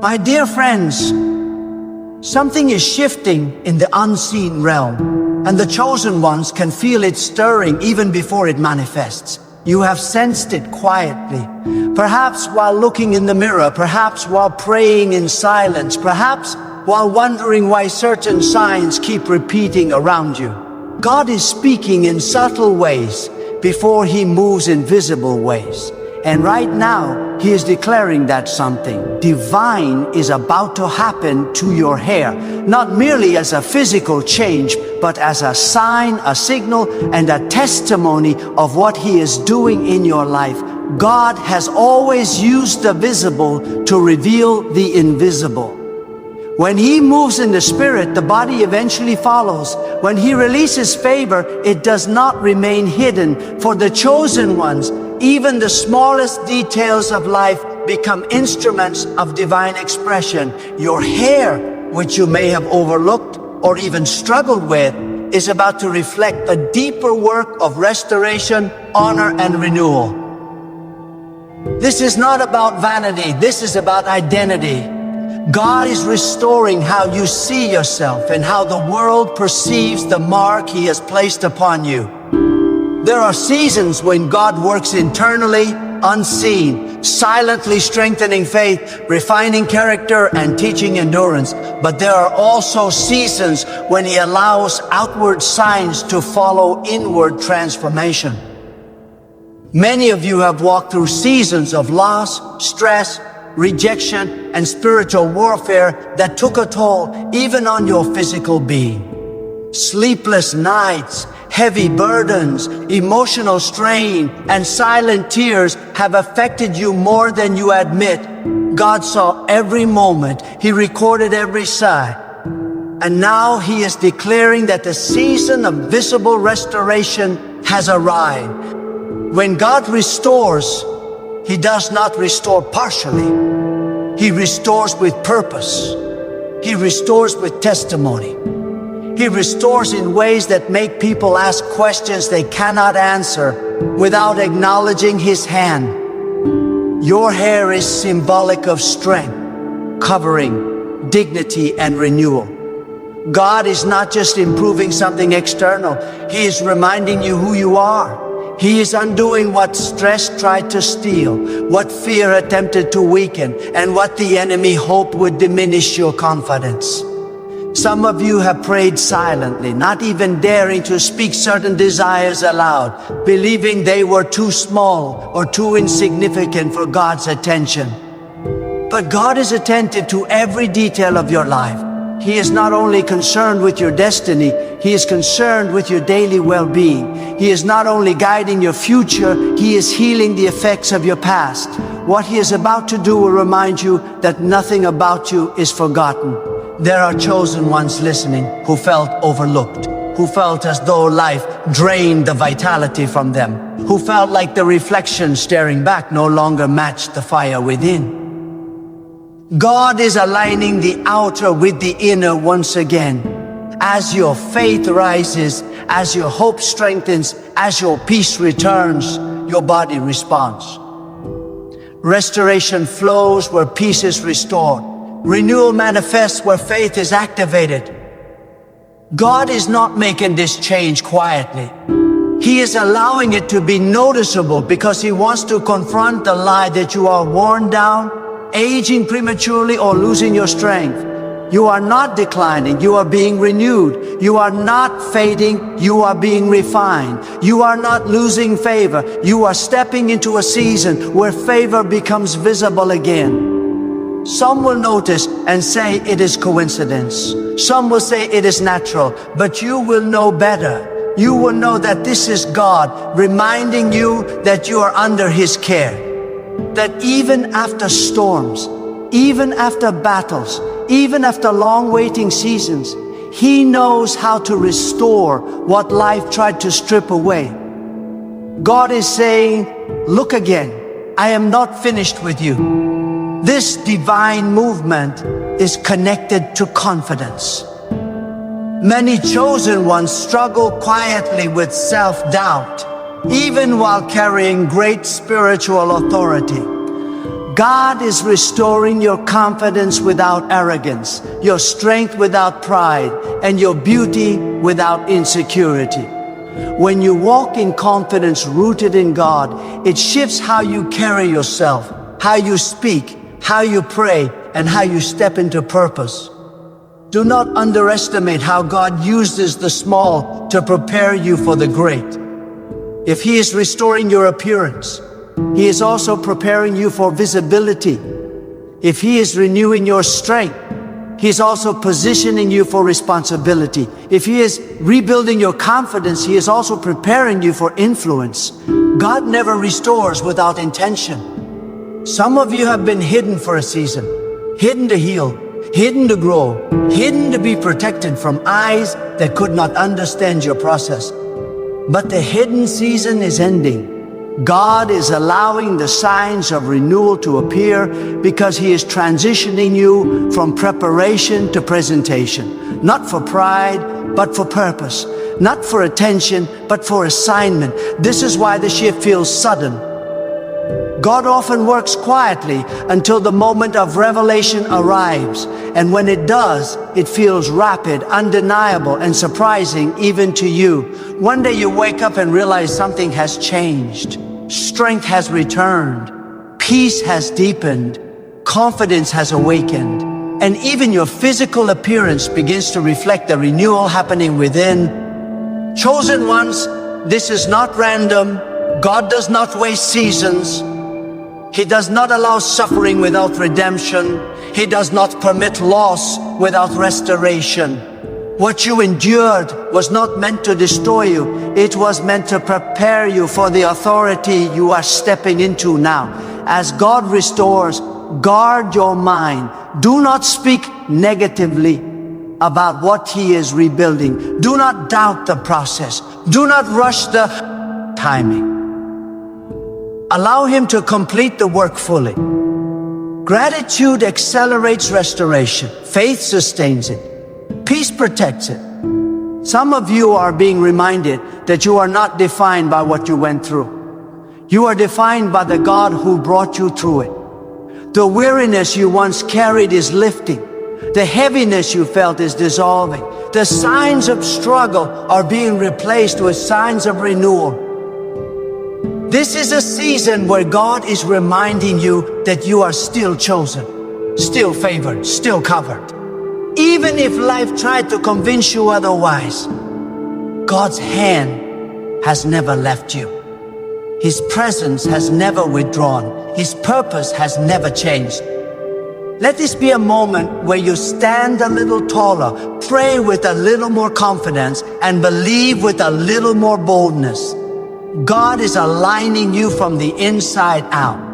My dear friends, something is shifting in the unseen realm, and the chosen ones can feel it stirring even before it manifests. You have sensed it quietly, perhaps while looking in the mirror, perhaps while praying in silence, perhaps while wondering why certain signs keep repeating around you. God is speaking in subtle ways before He moves in visible ways. And right now, He is declaring that something divine is about to happen to your hair, not merely as a physical change, but as a sign, a signal, and a testimony of what He is doing in your life. God has always used the visible to reveal the invisible. When He moves in the Spirit, the body eventually follows. When He releases favor, it does not remain hidden. For the chosen ones, even the smallest details of life become instruments of divine expression. Your hair, which you may have overlooked or even struggled with, is about to reflect a deeper work of restoration, honor, and renewal. This is not about vanity. This is about identity. God is restoring how you see yourself and how the world perceives the mark He has placed upon you. There are seasons when God works internally, unseen, silently strengthening faith, refining character, and teaching endurance. But there are also seasons when He allows outward signs to follow inward transformation. Many of you have walked through seasons of loss, stress, rejection, and spiritual warfare that took a toll even on your physical being. Sleepless nights, heavy burdens, emotional strain, and silent tears have affected you more than you admit. God saw every moment. He recorded every sigh. And now He is declaring that the season of visible restoration has arrived. When God restores, He does not restore partially. He restores with purpose. He restores with testimony. He restores in ways that make people ask questions they cannot answer without acknowledging His hand. Your hair is symbolic of strength, covering, dignity, and renewal. God is not just improving something external. He is reminding you who you are. He is undoing what stress tried to steal, what fear attempted to weaken, and what the enemy hoped would diminish your confidence. Some of you have prayed silently, not even daring to speak certain desires aloud, believing they were too small or too insignificant for God's attention. But God is attentive to every detail of your life. He is not only concerned with your destiny, He is concerned with your daily well-being. He is not only guiding your future, He is healing the effects of your past. What He is about to do will remind you that nothing about you is forgotten. There are chosen ones listening who felt overlooked, who felt as though life drained the vitality from them, who felt like the reflection staring back no longer matched the fire within. God is aligning the outer with the inner once again. As your faith rises, as your hope strengthens, as your peace returns, your body responds. Restoration flows where peace is restored. Renewal manifests where faith is activated. God is not making this change quietly. He is allowing it to be noticeable because He wants to confront the lie that you are worn down, aging prematurely, or losing your strength. You are not declining, you are being renewed. You are not fading, you are being refined. You are not losing favor, you are stepping into a season where favor becomes visible again. Some will notice and say it is coincidence. Some will say it is natural, but you will know better. You will know that this is God reminding you that you are under His care. That even after storms, even after battles, even after long waiting seasons, He knows how to restore what life tried to strip away. God is saying, look again, I am not finished with you. This divine movement is connected to confidence. Many chosen ones struggle quietly with self-doubt, even while carrying great spiritual authority. God is restoring your confidence without arrogance, your strength without pride, and your beauty without insecurity. When you walk in confidence rooted in God, it shifts how you carry yourself, how you speak, how you pray, and how you step into purpose. Do not underestimate how God uses the small to prepare you for the great. If He is restoring your appearance, He is also preparing you for visibility. If He is renewing your strength, He is also positioning you for responsibility. If He is rebuilding your confidence, He is also preparing you for influence. God never restores without intention. Some of you have been hidden for a season, hidden to heal, hidden to grow, hidden to be protected from eyes that could not understand your process. But the hidden season is ending. God is allowing the signs of renewal to appear because He is transitioning you from preparation to presentation. Not for pride, but for purpose. Not for attention, but for assignment. This is why the shift feels sudden. God often works quietly until the moment of revelation arrives. And when it does, it feels rapid, undeniable, and surprising even to you. One day you wake up and realize something has changed. Strength has returned. Peace has deepened. Confidence has awakened. And even your physical appearance begins to reflect the renewal happening within. Chosen ones, this is not random. God does not waste seasons. He does not allow suffering without redemption. He does not permit loss without restoration. What you endured was not meant to destroy you. It was meant to prepare you for the authority you are stepping into now. As God restores, guard your mind. Do not speak negatively about what He is rebuilding. Do not doubt the process. Do not rush the timing. Allow Him to complete the work fully. Gratitude accelerates restoration. Faith sustains it. Peace protects it. Some of you are being reminded that you are not defined by what you went through. You are defined by the God who brought you through it. The weariness you once carried is lifting. The heaviness you felt is dissolving. The signs of struggle are being replaced with signs of renewal. This is a season where God is reminding you that you are still chosen, still favored, still covered. Even if life tried to convince you otherwise, God's hand has never left you. His presence has never withdrawn. His purpose has never changed. Let this be a moment where you stand a little taller, pray with a little more confidence, and believe with a little more boldness. God is aligning you from the inside out.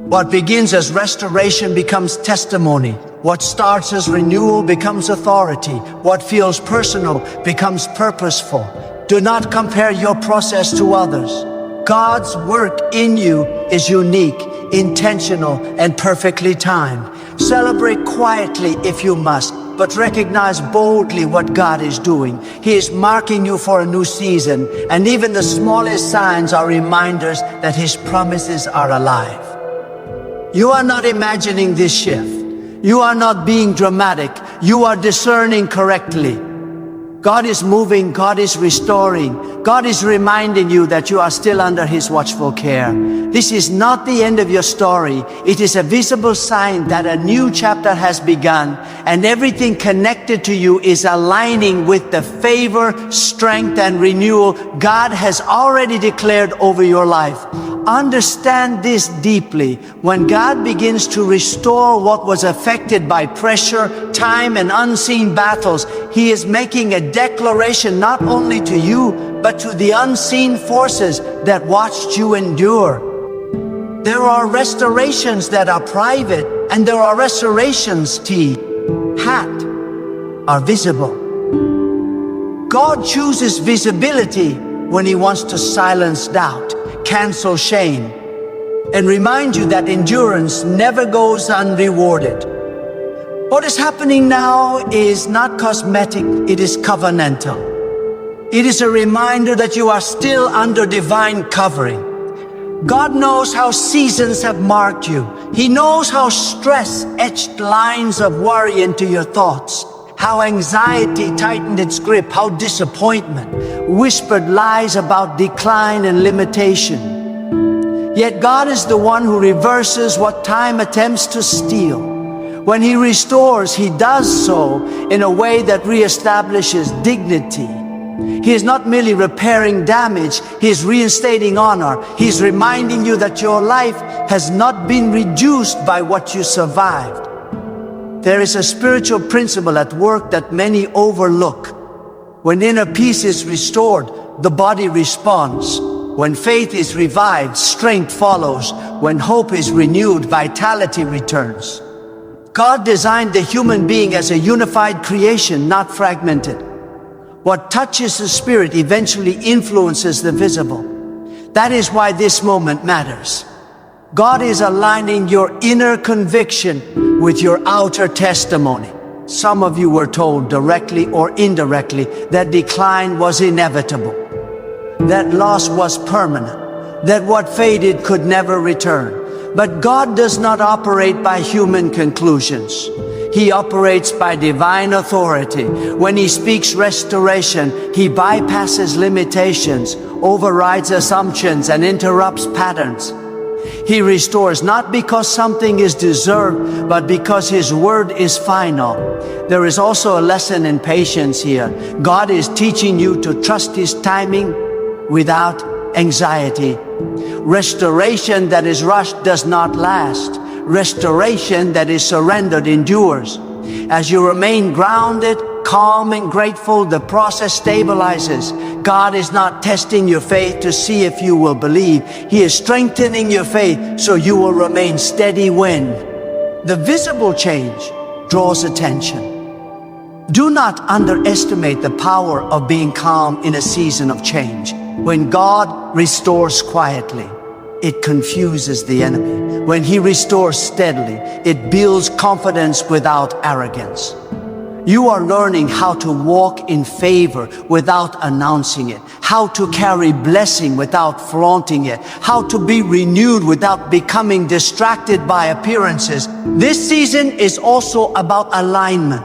What begins as restoration becomes testimony. What starts as renewal becomes authority. What feels personal becomes purposeful. Do not compare your process to others. God's work in you is unique, intentional, and perfectly timed. Celebrate quietly if you must, but recognize boldly what God is doing. He is marking you for a new season, and even the smallest signs are reminders that His promises are alive. You are not imagining this shift. You are not being dramatic. You are discerning correctly. God is moving, God is restoring. God is reminding you that you are still under His watchful care. This is not the end of your story. It is a visible sign that a new chapter has begun, and everything connected to you is aligning with the favor, strength, and renewal God has already declared over your life. Understand this deeply. When God begins to restore what was affected by pressure, time, and unseen battles, He is making a declaration not only to you, but to the unseen forces that watched you endure. There are restorations that are private, and there are restorations, are visible. God chooses visibility when He wants to silence doubt, cancel shame, and remind you that endurance never goes unrewarded. What is happening now is not cosmetic, it is covenantal. It is a reminder that you are still under divine covering. God knows how seasons have marked you. He knows how stress etched lines of worry into your thoughts, how anxiety tightened its grip, how disappointment whispered lies about decline and limitation. Yet God is the one who reverses what time attempts to steal. When He restores, He does so in a way that reestablishes dignity. He is not merely repairing damage, He is reinstating honor. He is reminding you that your life has not been reduced by what you survived. There is a spiritual principle at work that many overlook. When inner peace is restored, the body responds. When faith is revived, strength follows. When hope is renewed, vitality returns. God designed the human being as a unified creation, not fragmented. What touches the spirit eventually influences the visible. That is why this moment matters. God is aligning your inner conviction with your outer testimony. Some of you were told directly or indirectly that decline was inevitable, that loss was permanent, that what faded could never return. But God does not operate by human conclusions. He operates by divine authority. When He speaks restoration, He bypasses limitations, overrides assumptions, and interrupts patterns. He restores not because something is deserved, but because His word is final. There is also a lesson in patience here. God is teaching you to trust His timing without anxiety. Restoration that is rushed does not last. Restoration that is surrendered endures. As you remain grounded, calm, and grateful, the process stabilizes. God is not testing your faith to see if you will believe. He is strengthening your faith so you will remain steady when the visible change draws attention. Do not underestimate the power of being calm in a season of change. When God restores quietly, it confuses the enemy. When He restores steadily, it builds confidence without arrogance. You are learning how to walk in favor without announcing it, how to carry blessing without flaunting it, how to be renewed without becoming distracted by appearances. This season is also about alignment.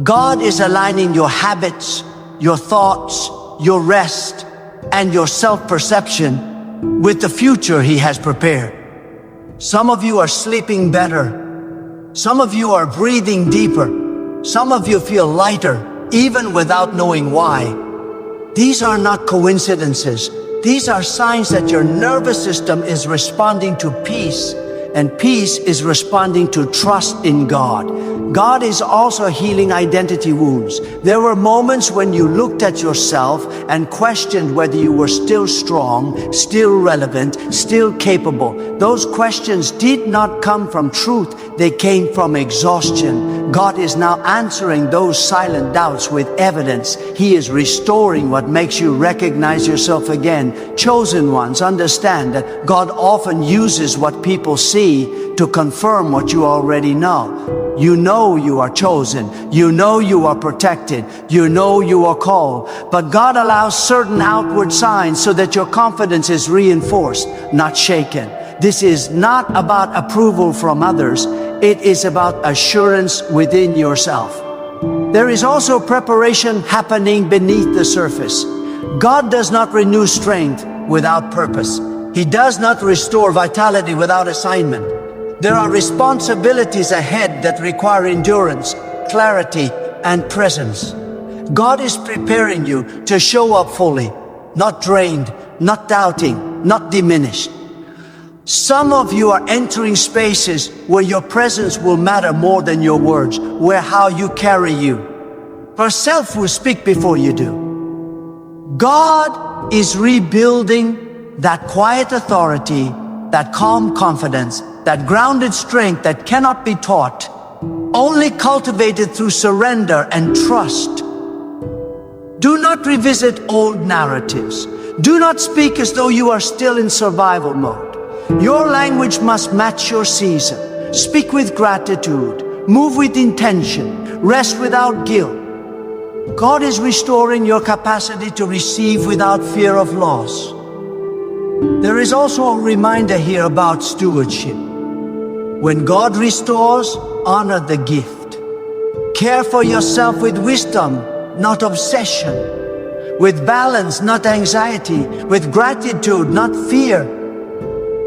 God is aligning your habits, your thoughts, your rest, and your self-perception with the future He has prepared. Some of you are sleeping better. Some of you are breathing deeper. Some of you feel lighter, even without knowing why. These are not coincidences. These are signs that your nervous system is responding to peace, and peace is responding to trust in God. God is also healing identity wounds. There were moments when you looked at yourself and questioned whether you were still strong, still relevant, still capable. Those questions did not come from truth. They came from exhaustion. God is now answering those silent doubts with evidence. He is restoring what makes you recognize yourself again. Chosen ones, understand that God often uses what people see to confirm what you already know. You know you are chosen. You know you are protected. You know you are called. But God allows certain outward signs so that your confidence is reinforced, not shaken. This is not about approval from others. It is about assurance within yourself. There is also preparation happening beneath the surface. God does not renew strength without purpose. He does not restore vitality without assignment. There are responsibilities ahead that require endurance, clarity, and presence. God is preparing you to show up fully, not drained, not doubting, not diminished. Some of you are entering spaces where your presence will matter more than your words, where how you carry you. For self will speak before you do. God is rebuilding that quiet authority, that calm confidence, that grounded strength that cannot be taught, only cultivated through surrender and trust. Do not revisit old narratives. Do not speak as though you are still in survival mode. Your language must match your season. Speak with gratitude. Move with intention. Rest without guilt. God is restoring your capacity to receive without fear of loss. There is also a reminder here about stewardship. When God restores, honor the gift. Care for yourself with wisdom, not obsession. With balance, not anxiety. With gratitude, not fear.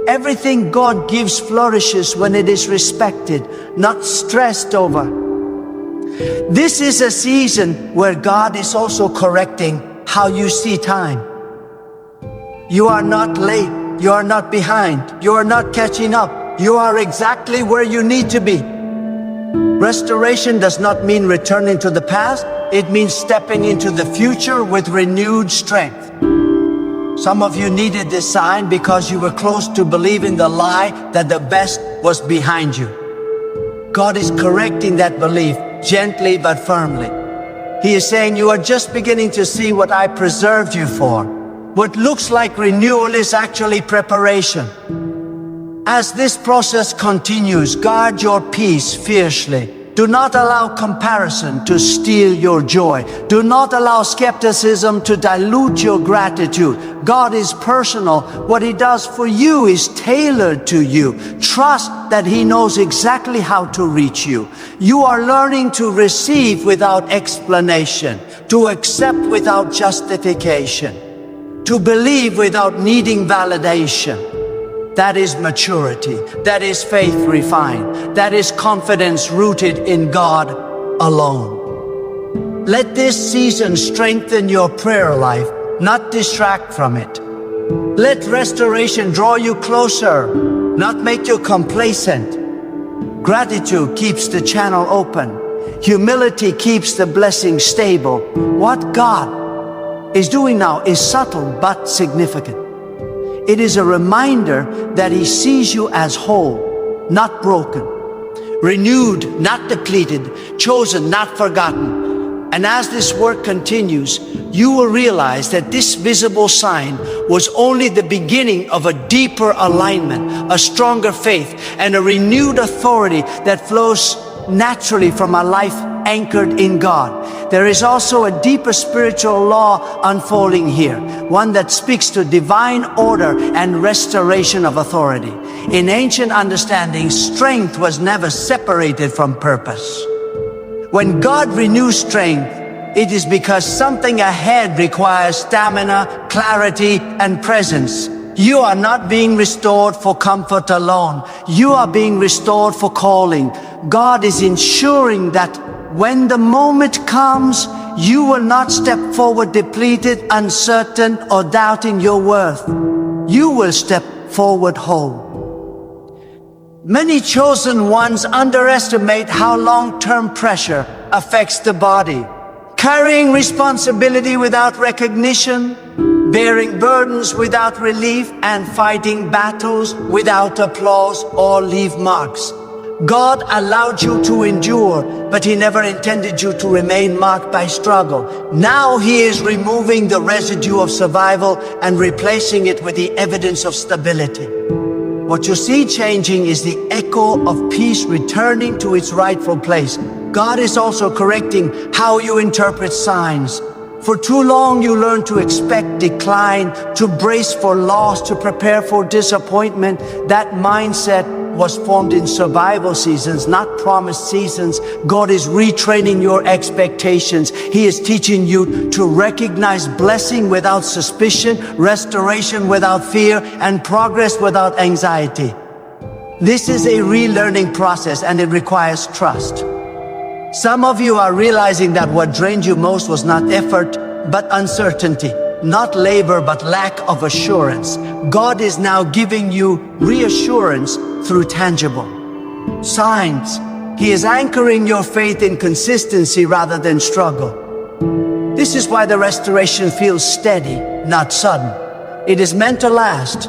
Everything God gives flourishes when it is respected, not stressed over. This is a season where God is also correcting how you see time. You are not late, you are not behind, you are not catching up. You are exactly where you need to be. Restoration does not mean returning to the past, it means stepping into the future with renewed strength. Some of you needed this sign because you were close to believing the lie that the best was behind you. God is correcting that belief gently but firmly. He is saying you are just beginning to see what I preserved you for. What looks like renewal is actually preparation. As this process continues, guard your peace fiercely. Do not allow comparison to steal your joy. Do not allow skepticism to dilute your gratitude. God is personal. What He does for you is tailored to you. Trust that He knows exactly how to reach you. You are learning to receive without explanation, to accept without justification, to believe without needing validation. That is maturity. That is faith refined. That is confidence rooted in God alone. Let this season strengthen your prayer life, not distract from it. Let restoration draw you closer, not make you complacent. Gratitude keeps the channel open. Humility keeps the blessing stable. What God is doing now is subtle but significant. It is a reminder that He sees you as whole, not broken, renewed, not depleted, chosen, not forgotten. And as this work continues, you will realize that this visible sign was only the beginning of a deeper alignment, a stronger faith, and a renewed authority that flows naturally from a life anchored in God. There is also a deeper spiritual law unfolding here, one that speaks to divine order and restoration of authority. In ancient understanding, strength was never separated from purpose. When God renews strength, it is because something ahead requires stamina, clarity, and presence. You are not being restored for comfort alone. You are being restored for calling. God is ensuring that when the moment comes, you will not step forward depleted, uncertain, or doubting your worth. You will step forward whole. Many chosen ones underestimate how long-term pressure affects the body. Carrying responsibility without recognition, bearing burdens without relief, and fighting battles without applause or leave marks. God allowed you to endure, but He never intended you to remain marked by struggle. Now He is removing the residue of survival and replacing it with the evidence of stability. What you see changing is the echo of peace returning to its rightful place. God is also correcting how you interpret signs. For too long you learned to expect decline, to brace for loss, to prepare for disappointment. That mindset was formed in survival seasons, not promised seasons. God is retraining your expectations. He is teaching you to recognize blessing without suspicion, restoration without fear, and progress without anxiety. This is a relearning process, and it requires trust. Some of you are realizing that what drained you most was not effort, but uncertainty. Not labor, but lack of assurance. God is now giving you reassurance through tangible signs. He is anchoring your faith in consistency rather than struggle. This is why the restoration feels steady, not sudden. It is meant to last.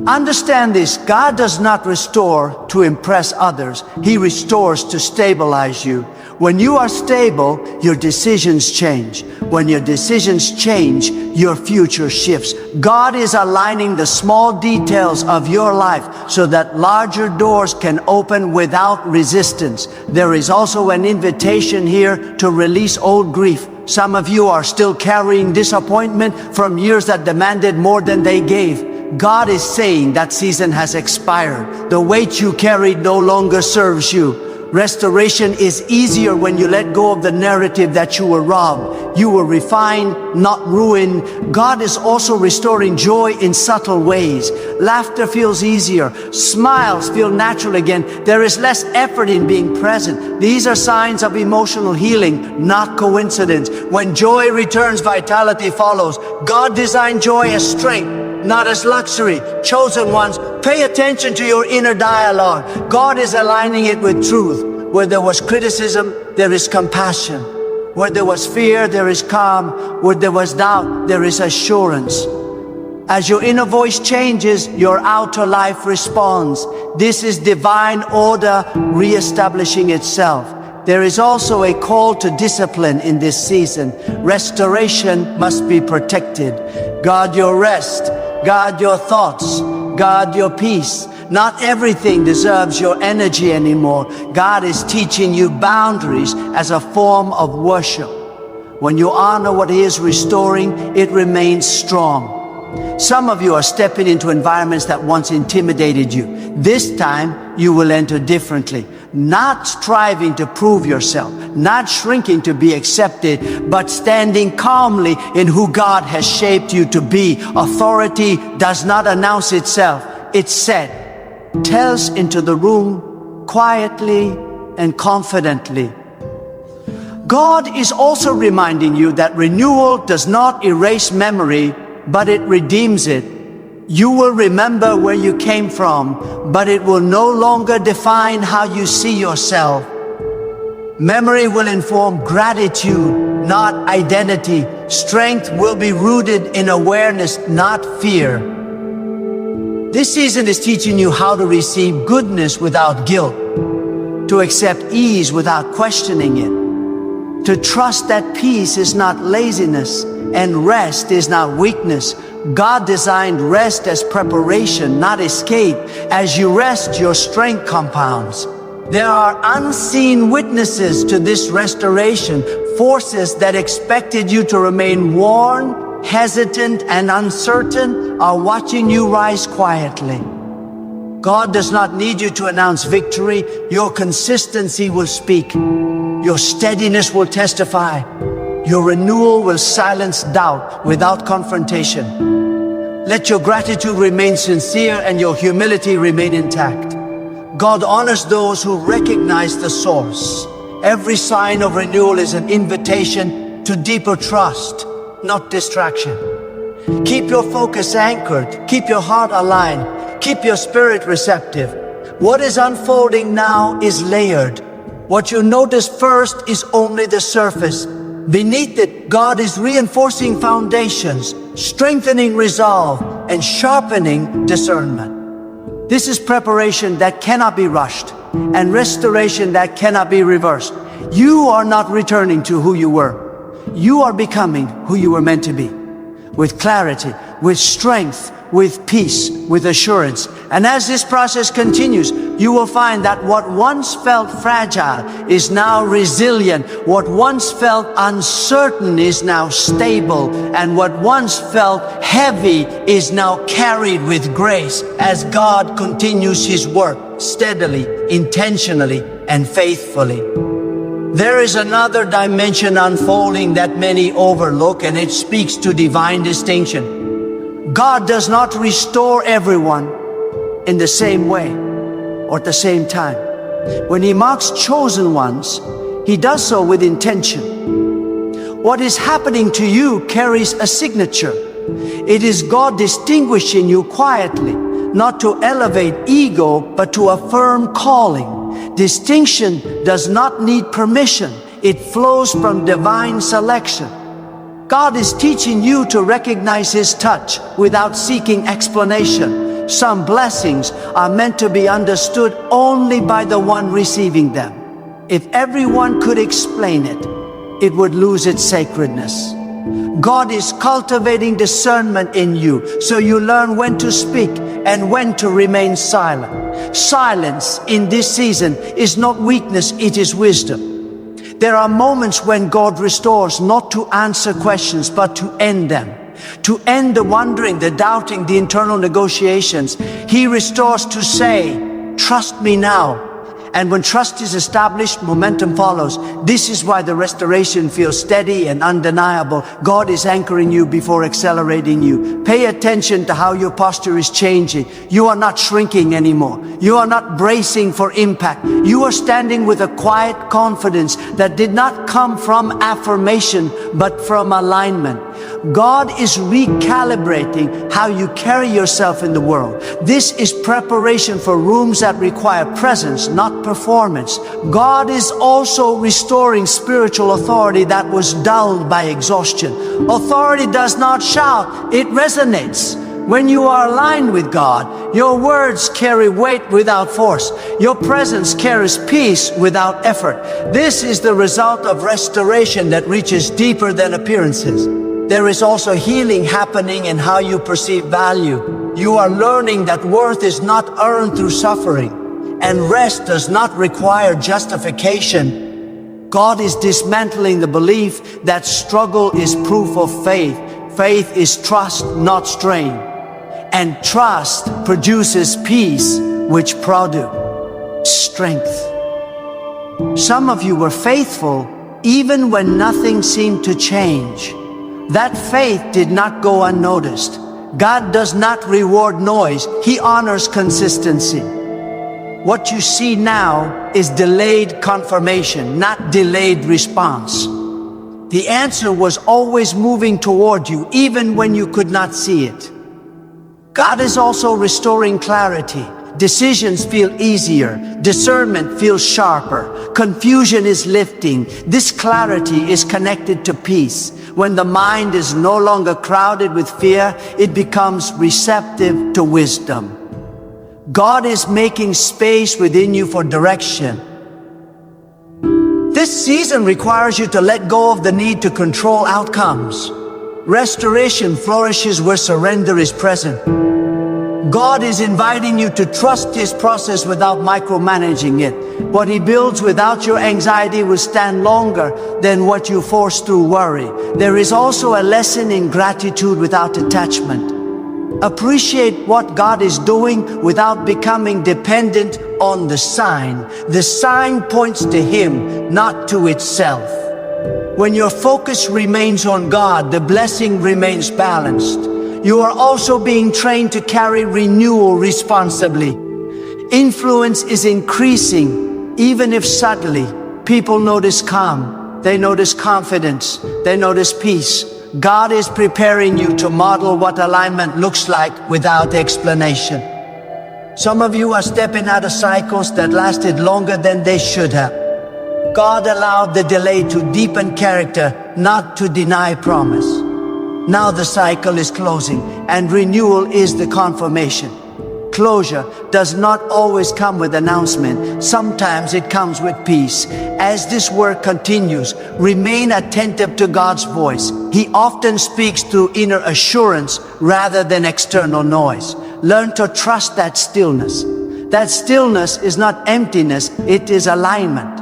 Understand this, God does not restore to impress others. He restores to stabilize you. When you are stable, your decisions change. When your decisions change, your future shifts. God is aligning the small details of your life so that larger doors can open without resistance. There is also an invitation here to release old grief, Some of you are still carrying disappointment from years that demanded more than they gave. God is saying that season has expired. The weight you carried no longer serves you. Restoration is easier when you let go of the narrative that you were robbed. You were refined, not ruined. God is also restoring joy in subtle ways. Laughter feels easier. Smiles feel natural again. There is less effort in being present. These are signs of emotional healing, not coincidence. When joy returns, vitality follows. God designed joy as strength, not as luxury. Chosen ones, pay attention to your inner dialogue. God is aligning it with truth. Where there was criticism, there is compassion. Where there was fear, there is calm. Where there was doubt, there is assurance. As your inner voice changes, your outer life responds. This is divine order reestablishing itself. There is also a call to discipline in this season. Restoration must be protected. Guard your rest. Guard your thoughts. Guard your peace. Not everything deserves your energy anymore. God is teaching you boundaries as a form of worship. When you honor what He is restoring, it remains strong. Some of you are stepping into environments that once intimidated you. This time, you will enter differently. Not striving to prove yourself, not shrinking to be accepted, but standing calmly in who God has shaped you to be. Authority does not announce itself. It's set. Tells into the room quietly and confidently. God is also reminding you that renewal does not erase memory, but it redeems it. You will remember where you came from, but it will no longer define how you see yourself. Memory will inform gratitude, not identity. Strength will be rooted in awareness, not fear. This season is teaching you how to receive goodness without guilt, to accept ease without questioning it, to trust that peace is not laziness and rest is not weakness. God designed rest as preparation, not escape. As you rest, your strength compounds. There are unseen witnesses to this restoration, forces that expected you to remain worn, hesitant, and uncertain are watching you rise quietly. God does not need you to announce victory. Your consistency will speak. Your steadiness will testify. Your renewal will silence doubt without confrontation. Let your gratitude remain sincere and your humility remain intact. God honors those who recognize the source. Every sign of renewal is an invitation to deeper trust, not distraction. Keep your focus anchored. Keep your heart aligned. Keep your spirit receptive. What is unfolding now is layered. What you notice first is only the surface. Beneath it, God is reinforcing foundations, strengthening resolve, and sharpening discernment. This is preparation that cannot be rushed, and restoration that cannot be reversed. You are not returning to who you were. You are becoming who you were meant to be, with clarity, with strength, with peace, with assurance. And as this process continues, you will find that what once felt fragile is now resilient. What once felt uncertain is now stable. And what once felt heavy is now carried with grace as God continues His work steadily, intentionally, and faithfully. There is another dimension unfolding that many overlook, and it speaks to divine distinction. God does not restore everyone in the same way or at the same time. When He marks chosen ones, He does so with intention. What is happening to you carries a signature. It is God distinguishing you quietly, not to elevate ego, but to affirm calling. Distinction does not need permission. It flows from divine selection. God is teaching you to recognize His touch without seeking explanation. Some blessings are meant to be understood only by the one receiving them. If everyone could explain it, it would lose its sacredness. God is cultivating discernment in you, so you learn when to speak and when to remain silent. Silence in this season is not weakness, it is wisdom. There are moments when God restores not to answer questions, but to end them. To end the wondering, the doubting, the internal negotiations. He restores to say, trust me now. And when trust is established, momentum follows. This is why the restoration feels steady and undeniable. God is anchoring you before accelerating you. Pay attention to how your posture is changing. You are not shrinking anymore. You are not bracing for impact. You are standing with a quiet confidence that did not come from affirmation, but from alignment. God is recalibrating how you carry yourself in the world. This is preparation for rooms that require presence, not performance. God is also restoring spiritual authority that was dulled by exhaustion. Authority does not shout, it resonates. When you are aligned with God, your words carry weight without force. Your presence carries peace without effort. This is the result of restoration that reaches deeper than appearances. There is also healing happening in how you perceive value. You are learning that worth is not earned through suffering, and rest does not require justification. God is dismantling the belief that struggle is proof of faith. Faith is trust, not strain. And trust produces peace, which produces strength. Some of you were faithful even when nothing seemed to change. That faith did not go unnoticed. God does not reward noise. He honors consistency. What you see now is delayed confirmation, not delayed response. The answer was always moving toward you, even when you could not see it. God is also restoring clarity. Decisions feel easier. Discernment feels sharper. Confusion is lifting. This clarity is connected to peace. When the mind is no longer crowded with fear, it becomes receptive to wisdom. God is making space within you for direction. This season requires you to let go of the need to control outcomes. Restoration flourishes where surrender is present. God is inviting you to trust His process without micromanaging it. What He builds without your anxiety will stand longer than what you force through worry. There is also a lesson in gratitude without attachment. Appreciate what God is doing without becoming dependent on the sign. The sign points to Him, not to itself. When your focus remains on God, the blessing remains balanced. You are also being trained to carry renewal responsibly. Influence is increasing, even if subtly. People notice calm, they notice confidence, they notice peace. God is preparing you to model what alignment looks like without explanation. Some of you are stepping out of cycles that lasted longer than they should have. God allowed the delay to deepen character, not to deny promise. Now the cycle is closing, and renewal is the confirmation. Closure does not always come with announcement. Sometimes it comes with peace. As this work continues, remain attentive to God's voice. He often speaks through inner assurance rather than external noise. Learn to trust that stillness. That stillness is not emptiness, it is alignment.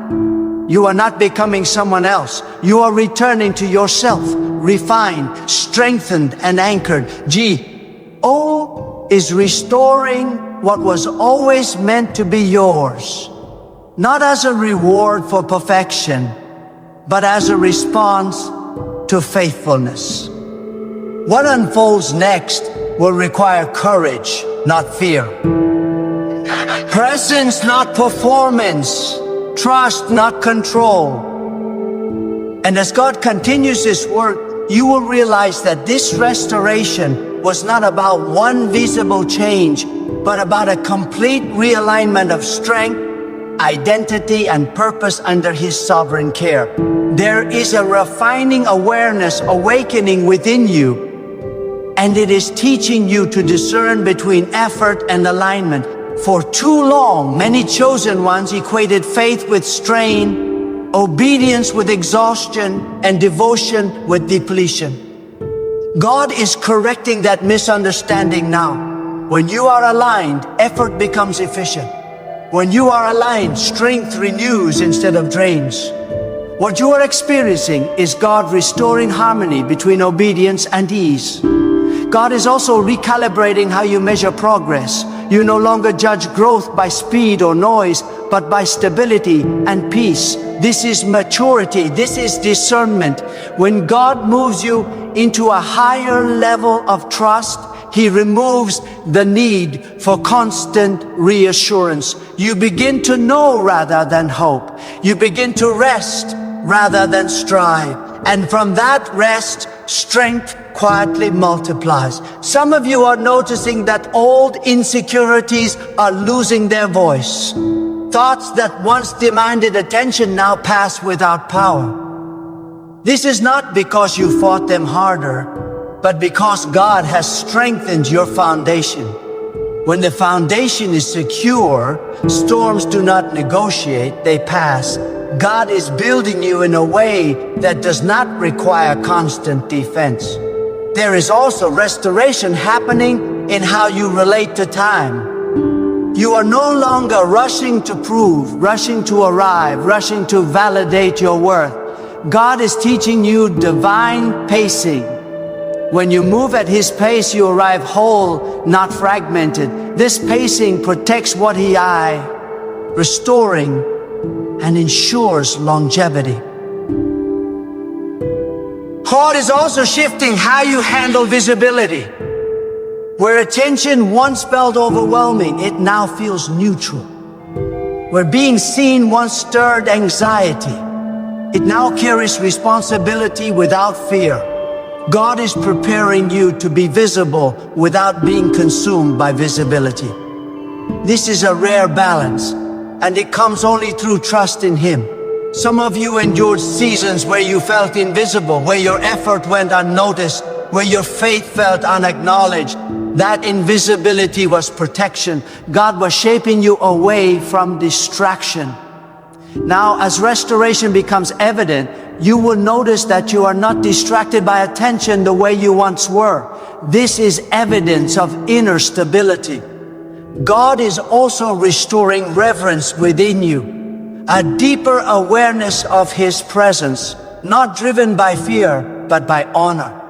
You are not becoming someone else. You are returning to yourself, refined, strengthened, and anchored. God is restoring what was always meant to be yours, not as a reward for perfection, but as a response to faithfulness. What unfolds next will require courage, not fear. Presence, not performance. Trust, not control. And as God continues His work, you will realize that this restoration was not about one visible change, but about a complete realignment of strength, identity, and purpose under His sovereign care. There is a refining awareness awakening within you, and it is teaching you to discern between effort and alignment. For too long, many chosen ones equated faith with strain, obedience with exhaustion, and devotion with depletion. God is correcting that misunderstanding now. When you are aligned, effort becomes efficient. When you are aligned, strength renews instead of drains. What you are experiencing is God restoring harmony between obedience and ease. God is also recalibrating how you measure progress. You no longer judge growth by speed or noise, but by stability and peace. This is maturity. This is discernment. When God moves you into a higher level of trust, He removes the need for constant reassurance. You begin to know rather than hope. You begin to rest rather than strive. And from that rest, strength quietly multiplies. Some of you are noticing that old insecurities are losing their voice. Thoughts that once demanded attention now pass without power. This is not because you fought them harder, but because God has strengthened your foundation. When the foundation is secure, storms do not negotiate, they pass. God is building you in a way that does not require constant defense. There is also restoration happening in how you relate to time. You are no longer rushing to prove, rushing to arrive, rushing to validate your worth. God is teaching you divine pacing. When you move at His pace, you arrive whole, not fragmented. This pacing protects what He eye, restoring and ensures longevity. God is also shifting how you handle visibility. Where attention once felt overwhelming, it now feels neutral. Where being seen once stirred anxiety, it now carries responsibility without fear. God is preparing you to be visible without being consumed by visibility. This is a rare balance, and it comes only through trust in Him. Some of you endured seasons where you felt invisible, where your effort went unnoticed, where your faith felt unacknowledged. That invisibility was protection. God was shaping you away from distraction. Now, as restoration becomes evident, you will notice that you are not distracted by attention the way you once were. This is evidence of inner stability. God is also restoring reverence within you, a deeper awareness of His presence, not driven by fear, but by honor.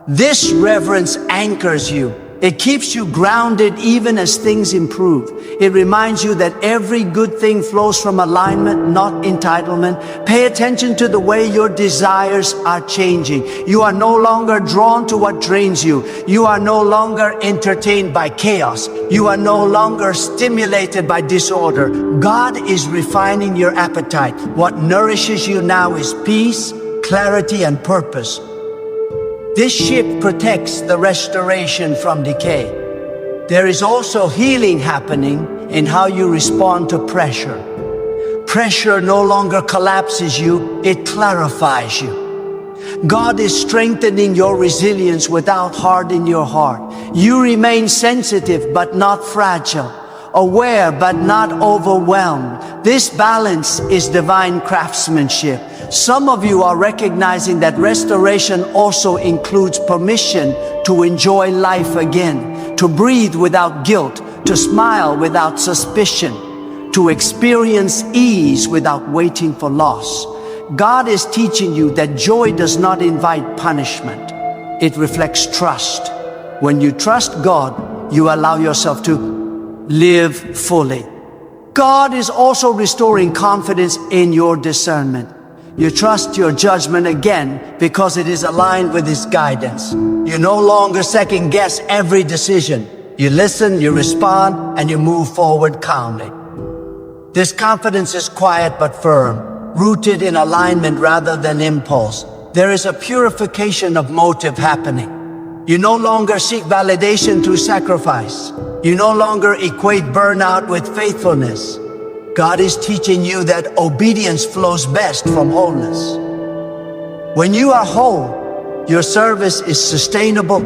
This reverence anchors you. It keeps you grounded even as things improve. It reminds you that every good thing flows from alignment, not entitlement. Pay attention to the way your desires are changing. You are no longer drawn to what drains you. You are no longer entertained by chaos. You are no longer stimulated by disorder. God is refining your appetite. What nourishes you now is peace, clarity, and purpose. This shift protects the restoration from decay. There is also healing happening in how you respond to pressure. Pressure no longer collapses you, it clarifies you. God is strengthening your resilience without hardening your heart. You remain sensitive but not fragile, aware but not overwhelmed. This balance is divine craftsmanship. Some of you are recognizing that restoration also includes permission to enjoy life again, to breathe without guilt, to smile without suspicion, to experience ease without waiting for loss. God is teaching you that joy does not invite punishment. It reflects trust. When you trust God, you allow yourself to live fully. God is also restoring confidence in your discernment. You trust your judgment again because it is aligned with His guidance. You no longer second guess every decision. You listen, you respond, and you move forward calmly. This confidence is quiet but firm, rooted in alignment rather than impulse. There is a purification of motive happening. You no longer seek validation through sacrifice. You no longer equate burnout with faithfulness. God is teaching you that obedience flows best from wholeness. When you are whole, your service is sustainable.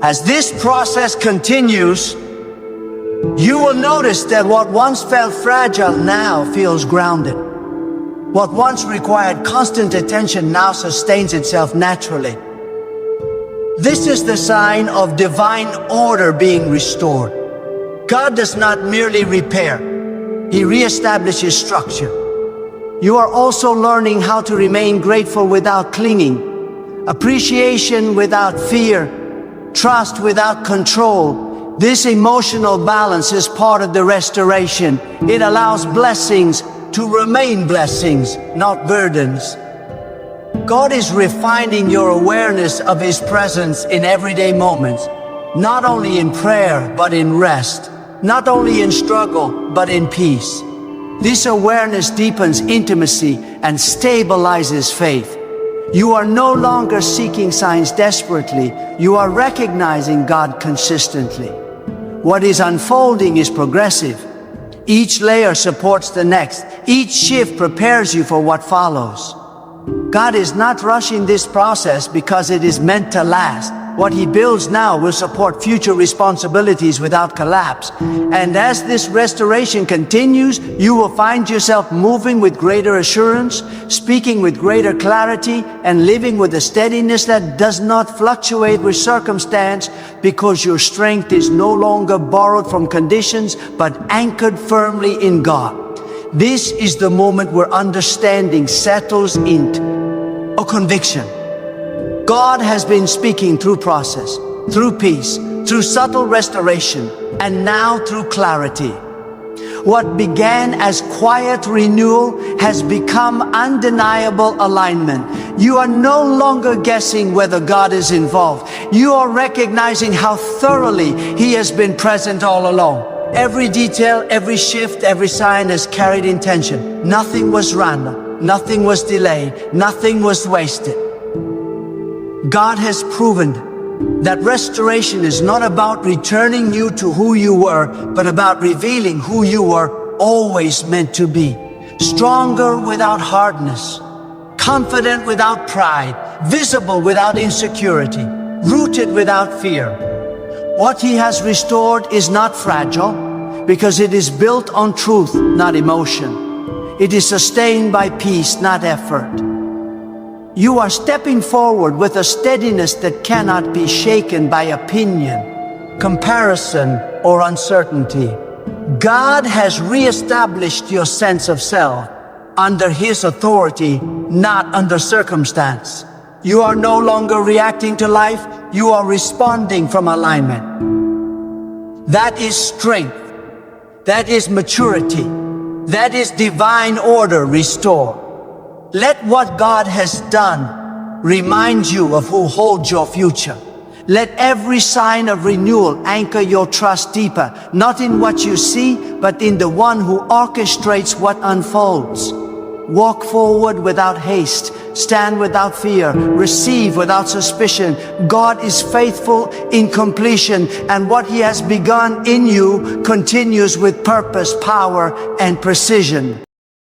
As this process continues, you will notice that what once felt fragile now feels grounded. What once required constant attention now sustains itself naturally. This is the sign of divine order being restored. God does not merely repair, He reestablishes structure. You are also learning how to remain grateful without clinging, appreciation without fear, trust without control. This emotional balance is part of the restoration. It allows blessings to remain blessings, not burdens. God is refining your awareness of His presence in everyday moments, not only in prayer, but in rest, not only in struggle, but in peace. This awareness deepens intimacy and stabilizes faith. You are no longer seeking signs desperately. You are recognizing God consistently. What is unfolding is progressive. Each layer supports the next. Each shift prepares you for what follows. God is not rushing this process because it is meant to last. What He builds now will support future responsibilities without collapse. And as this restoration continues, you will find yourself moving with greater assurance, speaking with greater clarity, and living with a steadiness that does not fluctuate with circumstance, because your strength is no longer borrowed from conditions, but anchored firmly in God. This is the moment where understanding settles into a conviction. God has been speaking through process, through peace, through subtle restoration, and now through clarity. What began as quiet renewal has become undeniable alignment. You are no longer guessing whether God is involved. You are recognizing how thoroughly He has been present all along. Every detail, every shift, every sign has carried intention. Nothing was random, nothing was delayed, nothing was wasted. God has proven that restoration is not about returning you to who you were, but about revealing who you were always meant to be. Stronger without hardness, confident without pride, visible without insecurity, rooted without fear. What He has restored is not fragile, because it is built on truth, not emotion. It is sustained by peace, not effort. You are stepping forward with a steadiness that cannot be shaken by opinion, comparison, or uncertainty. God has reestablished your sense of self under His authority, not under circumstance. You are no longer reacting to life, you are responding from alignment. That is strength. That is maturity. That is divine order restored. Let what God has done remind you of who holds your future. Let every sign of renewal anchor your trust deeper, not in what you see, but in the one who orchestrates what unfolds. Walk forward without haste, stand without fear, receive without suspicion. God is faithful in completion, and what He has begun in you continues with purpose, power, and precision.